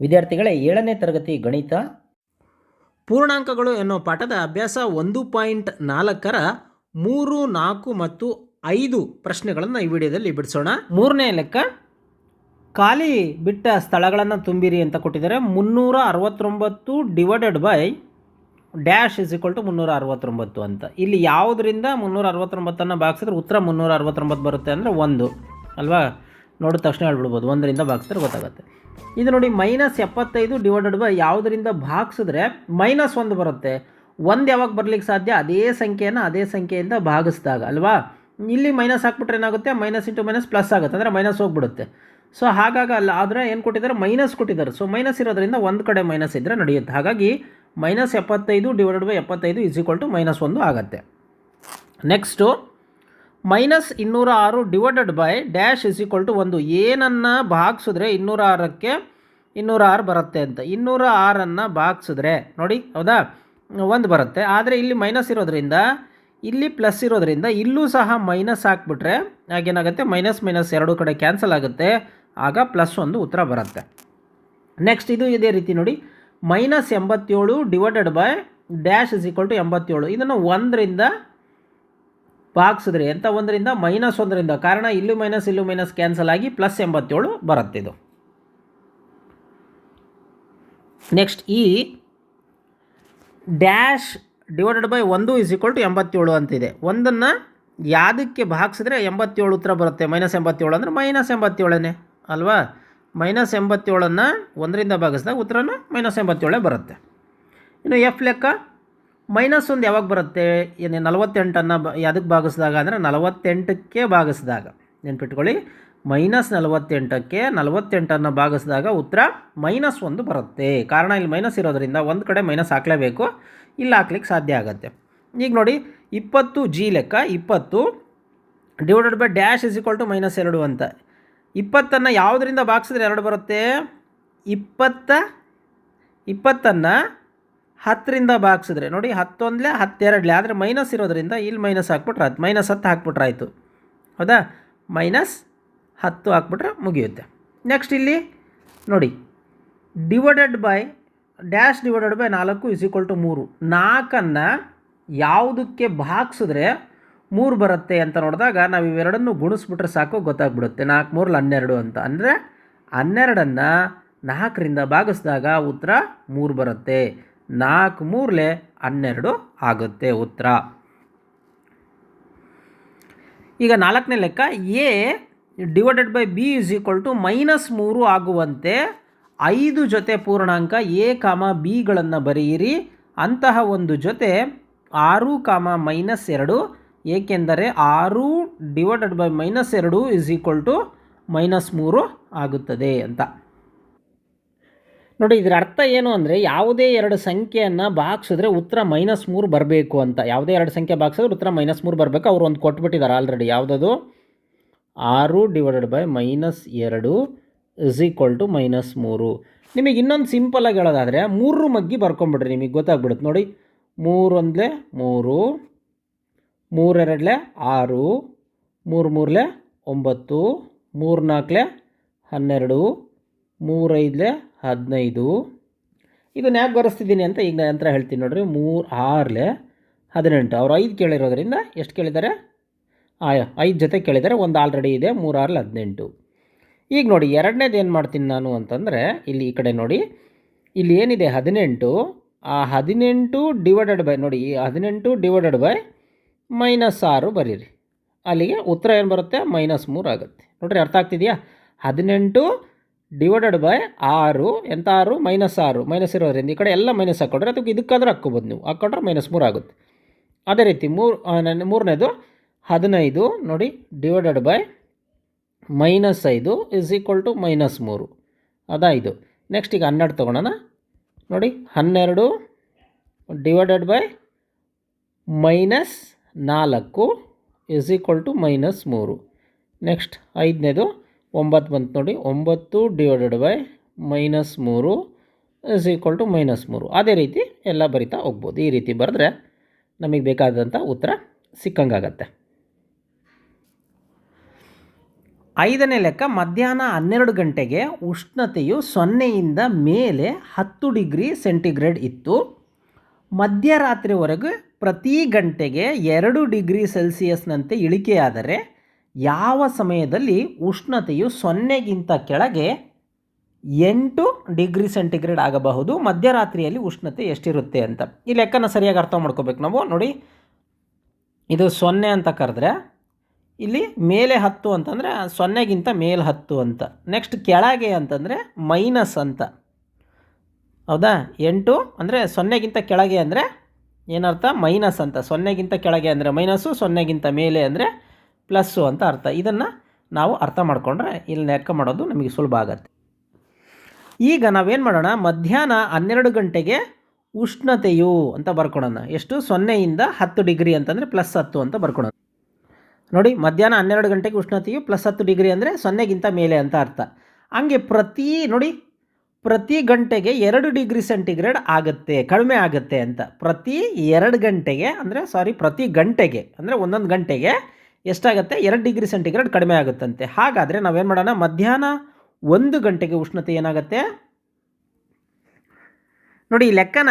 ವಿದ್ಯಾರ್ಥಿಗಳೇ 7ನೇ ತರಗತಿ ಗಣಿತ ಪೂರ್ಣಾಂಕಗಳು ಎನ್ನುವ ಪಾಠದ ಅಭ್ಯಾಸ 1.4ರ 3, 4 ಮತ್ತು 5 ಪ್ರಶ್ನೆಗಳನ್ನು ಈ ವಿಡಿಯೋದಲ್ಲಿ ಬಿಡಿಸೋಣ. 3ನೇ ಲೆಕ್ಕ ಖಾಲಿ ಬಿಟ್ಟ ಸ್ಥಳಗಳನ್ನು ತುಂಬಿರಿ ಅಂತ ಕೊಟ್ಟಿದ್ದಾರೆ. 369 divided by dash is equal to 369 ಅಂತ. ಇಲ್ಲಿ ಯಾವುದರಿಂದ 369ಅನ್ನು ಭಾಗಿಸಿದ್ರೆ ಉತ್ತರ 369 ಬರುತ್ತೆ ಅಂದರೆ 1 ಅಲ್ವಾ? ನೋಡಿದ ತಕ್ಷಣ ಹೇಳ್ಬಿಡ್ಬೋದು, 1ರಿಂದ ಭಾಗಿಸಿದ್ರೆ ಗೊತ್ತಾಗುತ್ತೆ. ಇದು ನೋಡಿ -75 ಡಿವೈಡೆಡ್ ಬೈ ಯಾವುದರಿಂದ ಭಾಗಿಸಿದ್ರೆ -1 ಬರುತ್ತೆ. 1 ಯಾವಾಗ ಬರಲಿಕ್ಕೆ ಸಾಧ್ಯ? ಅದೇ ಸಂಖ್ಯೆಯನ್ನು ಅದೇ ಸಂಖ್ಯೆಯಿಂದ ಭಾಗಿಸಿದಾಗ ಅಲ್ವಾ? ಇಲ್ಲಿ ಮೈನಸ್ ಹಾಕ್ಬಿಟ್ರೆ ಏನಾಗುತ್ತೆ? ಮೈನಸ್ ಇಂಟು ಮೈನಸ್ ಪ್ಲಸ್ ಆಗುತ್ತೆ, ಅಂದರೆ ಮೈನಸ್ ಹೋಗ್ಬಿಡುತ್ತೆ. ಸೊ ಹಾಗಾಗಲ್ಲ, ಆದರೆ ಏನು ಕೊಟ್ಟಿದ್ದಾರೆ? ಮೈನಸ್ ಕೊಟ್ಟಿದ್ದಾರೆ. ಸೊ ಮೈನಸ್ ಇರೋದ್ರಿಂದ ಒಂದು ಕಡೆ ಮೈನಸ್ ಇದ್ದರೆ ನಡೆಯುತ್ತೆ. ಹಾಗಾಗಿ -75 divided by 75 is equal to -1 ಆಗುತ್ತೆ. Next -206 divided by dash is equal to 1. ಏನನ್ನು ಭಾಗಿಸಿದ್ರೆ 206ಕ್ಕೆ 206 ಬರುತ್ತೆ ಅಂತ. 206ಅನ್ನು ಭಾಗಿಸಿದ್ರೆ ನೋಡಿ, ಹೌದಾ, 1 ಬರುತ್ತೆ. ಆದರೆ ಇಲ್ಲಿ ಮೈನಸ್ ಇರೋದ್ರಿಂದ, ಇಲ್ಲಿ ಪ್ಲಸ್ ಇರೋದ್ರಿಂದ ಇಲ್ಲೂ ಸಹ ಮೈನಸ್ ಹಾಕ್ಬಿಟ್ರೆ ಆಗೇನಾಗುತ್ತೆ? ಮೈನಸ್ ಮೈನಸ್ ಎರಡು ಕಡೆ ಕ್ಯಾನ್ಸಲ್ ಆಗುತ್ತೆ, ಆಗ +1 ಉತ್ತರ ಬರುತ್ತೆ. ನೆಕ್ಸ್ಟ್ ಇದು ಇದೇ ರೀತಿ ನೋಡಿ, -87 divided by dash is equal to 87. ಇದನ್ನು 1ರಿಂದ ಭಾಗಿಸಿದ್ರೆ ಎಂಥ? 1ರಿಂದ -1ರಿಂದ, ಕಾರಣ ಇಲ್ಲೂ ಮೈನಸ್ ಕ್ಯಾನ್ಸಲ್ ಆಗಿ +87 ಬರುತ್ತೆ ಇದು. ನೆಕ್ಸ್ಟ್ ಈ dash divided by 1 is equal to 87 ಅಂತಿದೆ. 1ಅನ್ನು ಯಾವುದಕ್ಕೆ ಭಾಗಿಸಿದ್ರೆ 87 ಉತ್ತರ ಬರುತ್ತೆ? -87 ಅಂದರೆ -87 ಅಲ್ವಾ? -87ಅನ್ನು 1ರಿಂದ ಭಾಗಿಸಿದಾಗ ಉತ್ತರನೂ -87 ಬರುತ್ತೆ. ಇನ್ನು ಎಫ್ ಲೆಕ್ಕ, -1 ಯಾವಾಗ ಬರುತ್ತೆ? 48ಅನ್ನು ಯಾವುದಕ್ಕೆ ಭಾಗಿಸಿದಾಗ ಅಂದರೆ 48ಕ್ಕೆ ಭಾಗಿಸಿದಾಗ. ನೆನ್ಪಿಟ್ಕೊಳ್ಳಿ, -48ಕ್ಕೆ 48ಅನ್ನು ಭಾಗಿಸಿದಾಗ ಉತ್ತರ -1 ಬರುತ್ತೆ. ಕಾರಣ ಇಲ್ಲಿ ಮೈನಸ್ ಇರೋದ್ರಿಂದ ಒಂದು ಕಡೆ ಮೈನಸ್ ಹಾಕಲೇಬೇಕು, ಇಲ್ಲ ಹಾಕ್ಲಿಕ್ಕೆ ಸಾಧ್ಯ ಆಗುತ್ತೆ. ಈಗ ನೋಡಿ 20 ಜಿ ಲೆಕ್ಕ, 20 divided by dash is equal to -2 ಅಂತ. 20ಅನ್ನು ಯಾವುದರಿಂದ ಭಾಗಿಸಿದ್ರೆ 2 ಬರುತ್ತೆ? 20ಅನ್ನು 10ರಿಂದ ಭಾಗಿಸಿದ್ರೆ ನೋಡಿ, 10 1 12, ಆದರೆ ಮೈನಸ್ ಇರೋದ್ರಿಂದ ಇಲ್ಲಿ ಮೈನಸ್ ಹಾಕ್ಬಿಟ್ರೆ ಆಯ್ತು, -10 ಹಾಕ್ಬಿಟ್ರೆ ಆಯಿತು, ಹೌದಾ? -10 ಹಾಕ್ಬಿಟ್ರೆ ಮುಗಿಯುತ್ತೆ. ನೆಕ್ಸ್ಟ್ ಇಲ್ಲಿ ನೋಡಿ, divided by dash divided by 4 is equal to 3. 4ಅನ್ನು ಯಾವುದಕ್ಕೆ ಭಾಗಿಸಿದ್ರೆ 3 ಬರುತ್ತೆ ಅಂತ ನೋಡಿದಾಗ ನಾವು ಇವೆರಡನ್ನು ಗುಣಿಸ್ಬಿಟ್ರೆ ಸಾಕು, ಗೊತ್ತಾಗ್ಬಿಡುತ್ತೆ. 4 3 12 ಅಂತ. ಅಂದರೆ 12ಅನ್ನು 4ರಿಂದ ಭಾಗಿಸಿದಾಗ ಉತ್ತರ 3 ಬರುತ್ತೆ. 4 3 12 ಆಗುತ್ತೆ ಉತ್ತರ. ಈಗ 4ನೇ ಲೆಕ್ಕ, A divided by B is equal to -3 ಆಗುವಂತೆ 5 ಜೊತೆ ಪೂರ್ಣಾಂಕ ಎ ಬಿಗಳನ್ನು ಬರೆಯಿರಿ. ಅಂತಹ ಒಂದು ಜೊತೆ 6, -2, ಏಕೆಂದರೆ 6 divided by -2 is equal to -3 ಆಗುತ್ತದೆ ಅಂತ. ನೋಡಿ, ಇದರ ಅರ್ಥ ಏನು ಅಂದರೆ, ಯಾವುದೇ ಎರಡು ಸಂಖ್ಯೆಯನ್ನು ಭಾಗಿಸಿದ್ರೆ ಉತ್ತರ -3 ಬರಬೇಕು ಅಂತ. ಯಾವುದೇ ಎರಡು ಸಂಖ್ಯೆ ಭಾಗಿಸಿದ್ರೆ ಉತ್ತರ -3 ಬರಬೇಕು. ಅವರು ಒಂದು ಕೊಟ್ಬಿಟ್ಟಿದ್ದಾರೆ ಆಲ್ರೆಡಿ. ಯಾವುದದು? 6 divided by -2 is equal to -3. ನಿಮಗೆ ಇನ್ನೊಂದು ಸಿಂಪಲಾಗಿ ಹೇಳೋದಾದರೆ 3 ಮಗ್ಗಿ ಬರ್ಕೊಂಬಿಡ್ರಿ, ನಿಮಗೆ ಗೊತ್ತಾಗ್ಬಿಡುತ್ತೆ. ನೋಡಿ, 3 1 3, 3 2 6, 3 3 9, 3 4 12, 3 5 15. ಇದನ್ನು ಯಾಕೆ ಬರೆಸ್ತಿದ್ದೀನಿ ಅಂತ ಈಗ ನಂತರ ಹೇಳ್ತೀನಿ ನೋಡಿರಿ. 3 6 18. ಅವರು 5 ಕೇಳಿರೋದ್ರಿಂದ ಎಷ್ಟು ಕೇಳಿದ್ದಾರೆ? 5 ಜೊತೆ ಕೇಳಿದ್ದಾರೆ, ಒಂದು ಆಲ್ರೆಡಿ ಇದೆ. 3 6 18. ಈಗ ನೋಡಿ, ಎರಡನೇದು ಏನು ಮಾಡ್ತೀನಿ ನಾನು ಅಂತಂದರೆ, ಇಲ್ಲಿ ಈ ಕಡೆ ನೋಡಿ, ಇಲ್ಲಿ ಏನಿದೆ 18, ಆ 18 ಡಿವೈಡೆಡ್ ಬೈ ನೋಡಿ, 18 ಡಿವೈಡೆಡ್ ಬೈ -6 ಬರೀರಿ. ಅಲ್ಲಿಗೆ ಉತ್ತರ ಏನು ಬರುತ್ತೆ? -3 ಆಗುತ್ತೆ. ನೋಡಿರಿ, ಅರ್ಥ ಆಗ್ತಿದೆಯಾ? 18 ಡಿವೈಡೆಡ್ ಬೈ 6, ಎಂಥ 6? -6. ಮೈನಸ್ ಇರೋದ್ರಿಂದ ಈ ಕಡೆ ಎಲ್ಲ ಮೈನಸ್ ಹಾಕ್ಕೊಂಡ್ರೆ, ಅದಕ್ಕೆ ಇದಕ್ಕಾದ್ರೆ ಹಾಕ್ಕೋಬೋದು ನೀವು, ಹಾಕ್ಕೊಂಡ್ರೆ -3 ಆಗುತ್ತೆ. ಅದೇ ರೀತಿ ಮೂರನೇದು 15 ನೋಡಿ, divided by -5 is equal to -3. ಅದಾಯಿತು. ನೆಕ್ಸ್ಟ್ ಈಗ 12 ತೊಗೊಳೋಣ. ನೋಡಿ, 12 divided by -4 is equal to -3. Next 5ನೇದು 9 ಬಂತು ನೋಡಿ, 9 divided by -3 is equal to -3. ಅದೇ ರೀತಿ ಎಲ್ಲ ಬರಿತಾ ಹೋಗ್ಬೋದು. ಈ ರೀತಿ ಬರೆದ್ರೆ ನಮಗೆ ಬೇಕಾದಂಥ ಉತ್ತರ ಸಿಕ್ಕಂಗಾಗತ್ತೆ. 5ನೇ ಲೆಕ್ಕ, ಮಧ್ಯಾಹ್ನ 12 ಗಂಟೆಗೆ ಉಷ್ಣತೆಯು 0ಯಿಂದ ಮೇಲೆ 10 ಡಿಗ್ರಿ ಸೆಂಟಿಗ್ರೇಡ್ ಇತ್ತು. ಮಧ್ಯರಾತ್ರಿವರೆಗೆ ಪ್ರತಿ ಗಂಟೆಗೆ 2 ಡಿಗ್ರಿ ಸೆಲ್ಸಿಯಸ್ನಂತೆ ಇಳಿಕೆಯಾದರೆ ಯಾವ ಸಮಯದಲ್ಲಿ ಉಷ್ಣತೆಯು 0ಗಿಂತ ಕೆಳಗೆ 8 ಡಿಗ್ರಿ ಸೆಂಟಿಗ್ರೇಡ್ ಆಗಬಹುದು? ಮಧ್ಯರಾತ್ರಿಯಲ್ಲಿ ಉಷ್ಣತೆ ಎಷ್ಟಿರುತ್ತೆ ಅಂತ. ಈ ಲೆಕ್ಕನ ಸರಿಯಾಗಿ ಅರ್ಥ ಮಾಡ್ಕೋಬೇಕು ನಾವು. ನೋಡಿ, ಇದು 0 ಅಂತ ಕರೆದ್ರೆ ಇಲ್ಲಿ ಮೇಲೆ 10 ಅಂತಂದರೆ 0ಗಿಂತ ಮೇಲೆ 10 ಅಂತ. ನೆಕ್ಸ್ಟ್ ಕೆಳಗೆ ಅಂತಂದರೆ ಮೈನಸ್ ಅಂತ. ಹೌದಾ? 8 ಅಂದರೆ 0ಗಿಂತ ಕೆಳಗೆ ಅಂದರೆ ಏನರ್ಥ? ಮೈನಸ್ ಅಂತ. 0ಗಿಂತ ಕೆಳಗೆ ಅಂದರೆ ಮೈನಸ್ಸು, 0ಗಿಂತ ಮೇಲೆ ಅಂದರೆ ಪ್ಲಸ್ಸು ಅಂತ ಅರ್ಥ. ಇದನ್ನು ನಾವು ಅರ್ಥ ಮಾಡಿಕೊಂಡ್ರೆ ಇಲ್ಲಿ ಲೆಕ್ಕ ಮಾಡೋದು ನಮಗೆ ಸುಲಭ ಆಗುತ್ತೆ. ಈಗ ನಾವೇನು ಮಾಡೋಣ, ಮಧ್ಯಾಹ್ನ 12 ಗಂಟೆಗೆ ಉಷ್ಣತೆಯು ಅಂತ ಬರ್ಕೊಳ್ಳೋಣ. ಎಷ್ಟು? 0ಯಿಂದ 10 ಡಿಗ್ರಿ ಅಂತಂದರೆ +10 ಅಂತ ಬರ್ಕೊಳ್ಳೋಣ. ನೋಡಿ, ಮಧ್ಯಾಹ್ನ 12 ಗಂಟೆಗೆ ಉಷ್ಣತೆಯು +10 ಡಿಗ್ರಿ ಅಂದರೆ 0ಗಿಂತ ಮೇಲೆ ಅಂತ ಅರ್ಥ. ಹಂಗೆ ಪ್ರತಿ ಗಂಟೆಗೆ 2 ಡಿಗ್ರಿ ಸೆಂಟಿಗ್ರೇಡ್ ಆಗುತ್ತೆ, ಕಡಿಮೆ ಆಗುತ್ತೆ ಅಂತ. ಪ್ರತಿ ಗಂಟೆಗೆ ಅಂದರೆ ಒಂದೊಂದು ಗಂಟೆಗೆ ಎಷ್ಟಾಗುತ್ತೆ? 2 ಡಿಗ್ರಿ ಸೆಂಟಿಗ್ರೇಡ್ ಕಡಿಮೆ ಆಗುತ್ತಂತೆ. ಹಾಗಾದರೆ ನಾವೇನು ಮಾಡೋಣ, ಮಧ್ಯಾಹ್ನ 1 ಗಂಟೆಗೆ ಉಷ್ಣತೆ ಏನಾಗುತ್ತೆ ನೋಡಿ. ಈ ಲೆಕ್ಕನ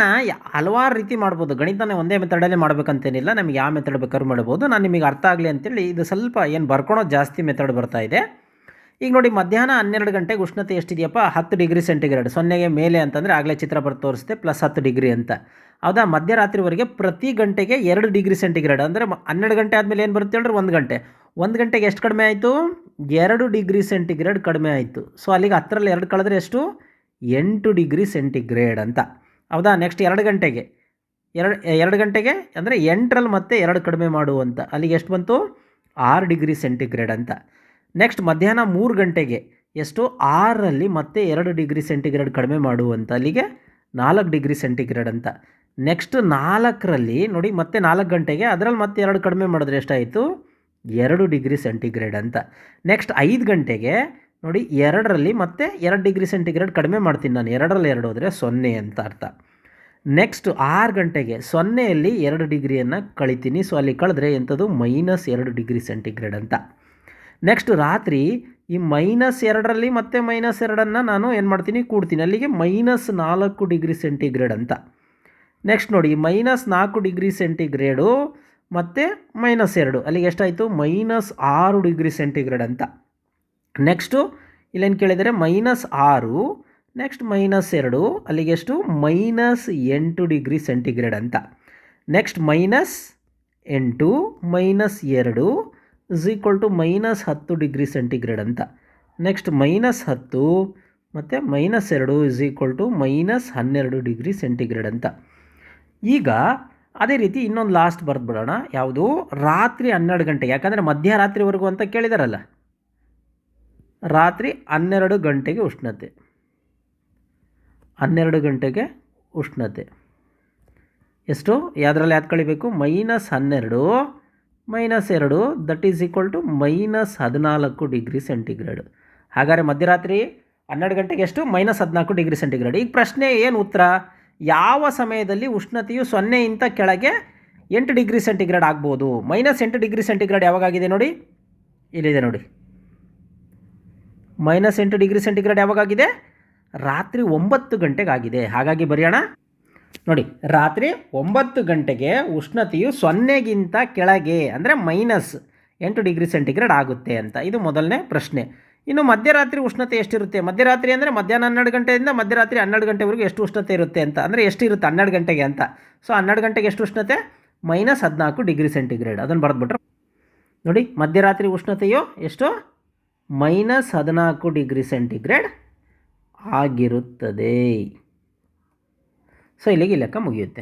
ಹಲವಾರು ರೀತಿ ಮಾಡ್ಬೋದು. ಗಣಿತನ ಒಂದೇ ಮೆಥಡಲ್ಲೇ ಮಾಡಬೇಕಂತೇನಿಲ್ಲ, ನಮಗೆ ಯಾವ ಮೆಥಡ್ ಬೇಕಾದ್ರೂ ಮಾಡ್ಬೋದು. ನಾನು ನಿಮಗೆ ಅರ್ಥ ಆಗಲಿ ಅಂತೇಳಿ ಇದು ಸ್ವಲ್ಪ ಏನು ಬರ್ಕೊಳೋದು ಜಾಸ್ತಿ ಮೆಥಡ್ ಬರ್ತಾ ಇದೆ. ಈಗ ನೋಡಿ, ಮಧ್ಯಾಹ್ನ 12 ಗಂಟೆಗೆ ಉಷ್ಣತೆ ಎಷ್ಟಿದೆಯಪ್ಪ? 10 ಡಿಗ್ರಿ ಸೆಂಟಿಗ್ರೇಡ್. 0ಗೆ ಮೇಲೆ ಅಂತಂದರೆ ಆಗಲೇ ಚಿತ್ರ ಬರ್ತು ತೋರಿಸುತ್ತೆ +10 ಡಿಗ್ರಿ ಅಂತ. ಹೌದಾ? ಮಧ್ಯರಾತ್ರಿವರೆಗೆ ಪ್ರತಿ ಗಂಟೆಗೆ 2 ಡಿಗ್ರಿ ಸೆಂಟಿಗ್ರೇಡ್ ಅಂದರೆ 12 ಗಂಟೆ ಆದಮೇಲೆ ಏನು ಬರುತ್ತೆ ಹೇಳ್ರಿ? 1 ಗಂಟೆಗೆ ಎಷ್ಟು ಕಡಿಮೆ ಆಯಿತು? 2 ಡಿಗ್ರಿ ಸೆಂಟಿಗ್ರೇಡ್ ಕಡಿಮೆ ಆಯಿತು. ಸೊ ಅಲ್ಲಿಗೆ 10ರಲ್ಲಿ 2 ಕಳೆದ್ರೆ ಎಷ್ಟು? 8 ಡಿಗ್ರಿ ಸೆಂಟಿಗ್ರೇಡ್ ಅಂತ. ಹೌದಾ? ನೆಕ್ಸ್ಟ್ 2 ಗಂಟೆಗೆ ಅಂದರೆ 8ರಲ್ಲಿ ಮತ್ತೆ 2 ಕಡಿಮೆ ಮಾಡುವಂತ, ಅಲ್ಲಿಗೆ ಎಷ್ಟು ಬಂತು? 6 ಡಿಗ್ರಿ ಸೆಂಟಿಗ್ರೇಡ್ ಅಂತ. ನೆಕ್ಸ್ಟ್ ಮಧ್ಯಾಹ್ನ 3 ಗಂಟೆಗೆ ಎಷ್ಟು? 6ರಲ್ಲಿ ಮತ್ತೆ 2 ಡಿಗ್ರಿ ಸೆಂಟಿಗ್ರೇಡ್ ಕಡಿಮೆ ಮಾಡುವಂತ, ಅಲ್ಲಿಗೆ 4 ಡಿಗ್ರಿ ಸೆಂಟಿಗ್ರೇಡ್ ಅಂತ. ನೆಕ್ಸ್ಟ್ 4ರಲ್ಲಿ ನೋಡಿ, ಮತ್ತೆ 4 ಗಂಟೆಗೆ ಅದರಲ್ಲಿ ಮತ್ತೆ 2 ಕಡಿಮೆ ಮಾಡಿದ್ರೆ ಎಷ್ಟಾಯಿತು? 2 ಡಿಗ್ರಿ ಸೆಂಟಿಗ್ರೇಡ್ ಅಂತ. ನೆಕ್ಸ್ಟ್ 5 ಗಂಟೆಗೆ ನೋಡಿ, 2ರಲ್ಲಿ ಮತ್ತೆ 2 ಡಿಗ್ರಿ ಸೆಂಟಿಗ್ರೇಡ್ ಕಡಿಮೆ ಮಾಡ್ತೀನಿ ನಾನು. 2ರಲ್ಲಿ 2 ಹೋದರೆ 0 ಅಂತ ಅರ್ಥ. ನೆಕ್ಸ್ಟ್ 6 ಗಂಟೆಗೆ 0ಯಲ್ಲಿ 2 ಡಿಗ್ರಿಯನ್ನು ಕಳಿತೀನಿ. ಸೊ ಅಲ್ಲಿ ಕಳೆದ್ರೆ ಎಂಥದ್ದು? -2 ಡಿಗ್ರಿ ಸೆಂಟಿಗ್ರೇಡ್ ಅಂತ. ನೆಕ್ಸ್ಟ್ ರಾತ್ರಿ ಈ -2ರಲ್ಲಿ ಮತ್ತೆ -2 ನಾನು ಏನು ಮಾಡ್ತೀನಿ? ಕೂಡ್ತೀನಿ. ಅಲ್ಲಿಗೆ -4 ಡಿಗ್ರಿ ಸೆಂಟಿಗ್ರೇಡ್ ಅಂತ. ನೆಕ್ಸ್ಟ್ ನೋಡಿ, -4 ಡಿಗ್ರಿ ಸೆಂಟಿಗ್ರೇಡು ಮತ್ತು -2, ಅಲ್ಲಿಗೆ ಎಷ್ಟಾಯಿತು? -6 ಡಿಗ್ರಿ ಸೆಂಟಿಗ್ರೇಡ್ ಅಂತ. ನೆಕ್ಸ್ಟು ಇಲ್ಲೇನು ಕೇಳಿದರೆ -6, ನೆಕ್ಸ್ಟ್ -2, ಅಲ್ಲಿಗೆ ಎಷ್ಟು? -8 ಡಿಗ್ರಿ ಸೆಂಟಿಗ್ರೇಡ್ ಅಂತ. ನೆಕ್ಸ್ಟ್ -8 -2 =-10 ಡಿಗ್ರಿ ಸೆಂಟಿಗ್ರೇಡ್ ಅಂತ. ನೆಕ್ಸ್ಟ್ -10 ಮತ್ತು -2 -12 ಡಿಗ್ರಿ ಸೆಂಟಿಗ್ರೇಡ್ ಅಂತ. ಈಗ ಅದೇ ರೀತಿ ಇನ್ನೊಂದು ಲಾಸ್ಟ್ ಬರೆದ್ಬಿಡೋಣ. ಯಾವುದು? ರಾತ್ರಿ 12 ಗಂಟೆಗೆ, ಯಾಕಂದರೆ ಮಧ್ಯರಾತ್ರಿವರೆಗೂ ಅಂತ ಕೇಳಿದಾರಲ್ಲ. ರಾತ್ರಿ 12 ಗಂಟೆಗೆ ಉಷ್ಣತೆ, 12 ಗಂಟೆಗೆ ಉಷ್ಣತೆ ಎಷ್ಟು? ಯಾವುದ್ರಲ್ಲಿ ಯಾವ್ದು ಕಳಿಬೇಕು? -12 -2 ದಟ್ ಈಸ್ = -14 ಡಿಗ್ರಿ ಸೆಂಟಿಗ್ರೇಡ್. ಹಾಗಾದರೆ ಮಧ್ಯರಾತ್ರಿ 12 ಗಂಟೆಗೆ ಎಷ್ಟು? -14 ಡಿಗ್ರಿ ಸೆಂಟಿಗ್ರೇಡ್. ಈಗ ಪ್ರಶ್ನೆ ಏನು ಉತ್ತರ? ಯಾವ ಸಮಯದಲ್ಲಿ ಉಷ್ಣತೆಯು 0ಗಿಂತ ಕೆಳಗೆ 8 ಡಿಗ್ರಿ ಸೆಂಟಿಗ್ರೇಡ್ ಆಗ್ಬೋದು? -8 ಡಿಗ್ರಿ ಸೆಂಟಿಗ್ರೇಡ್ ಯಾವಾಗಾಗಿದೆ ನೋಡಿ, ಇಲ್ಲಿದೆ ನೋಡಿ. -8 ಡಿಗ್ರಿ ಸೆಂಟಿಗ್ರೇಡ್ ಯಾವಾಗಾಗಿದೆ? ರಾತ್ರಿ 9 ಗಂಟೆಗೆ ಆಗಿದೆ. ಹಾಗಾಗಿ ಬರೆಯೋಣ ನೋಡಿ, ರಾತ್ರಿ 9 ಗಂಟೆಗೆ ಉಷ್ಣತೆಯು 0ಗಿಂತ ಕೆಳಗೆ ಅಂದರೆ -8 ಡಿಗ್ರಿ ಸೆಂಟಿಗ್ರೇಡ್ ಆಗುತ್ತೆ ಅಂತ. ಇದು ಮೊದಲನೇ ಪ್ರಶ್ನೆ. ಇನ್ನು ಮಧ್ಯರಾತ್ರಿ ಉಷ್ಣತೆ ಎಷ್ಟಿರುತ್ತೆ? ಮಧ್ಯರಾತ್ರಿ ಅಂದರೆ ಮಧ್ಯಾಹ್ನ 12 ಗಂಟೆಯಿಂದ ಮಧ್ಯರಾತ್ರಿ 12 ಗಂಟೆವರೆಗೂ ಎಷ್ಟು ಉಷ್ಣತೆ ಇರುತ್ತೆ ಅಂತ. ಅಂದರೆ ಎಷ್ಟಿರುತ್ತೆ 12 ಗಂಟೆಗೆ ಅಂತ. ಸೊ 12 ಗಂಟೆಗೆ ಎಷ್ಟು ಉಷ್ಣತೆ? -14 ಡಿಗ್ರಿ ಸೆಂಟಿಗ್ರೇಡ್. ಅದನ್ನು ಬರೆದ್ಬಿಟ್ರೆ ನೋಡಿ, ಮಧ್ಯರಾತ್ರಿ ಉಷ್ಣತೆಯು ಎಷ್ಟು? -14 ಡಿಗ್ರಿ ಸೆಂಟಿಗ್ರೇಡ್ ಆಗಿರುತ್ತದೆ. ಸೊ ಇಲ್ಲಿಗೆ ಲೆಕ್ಕ ಮುಗಿಯುತ್ತೆ.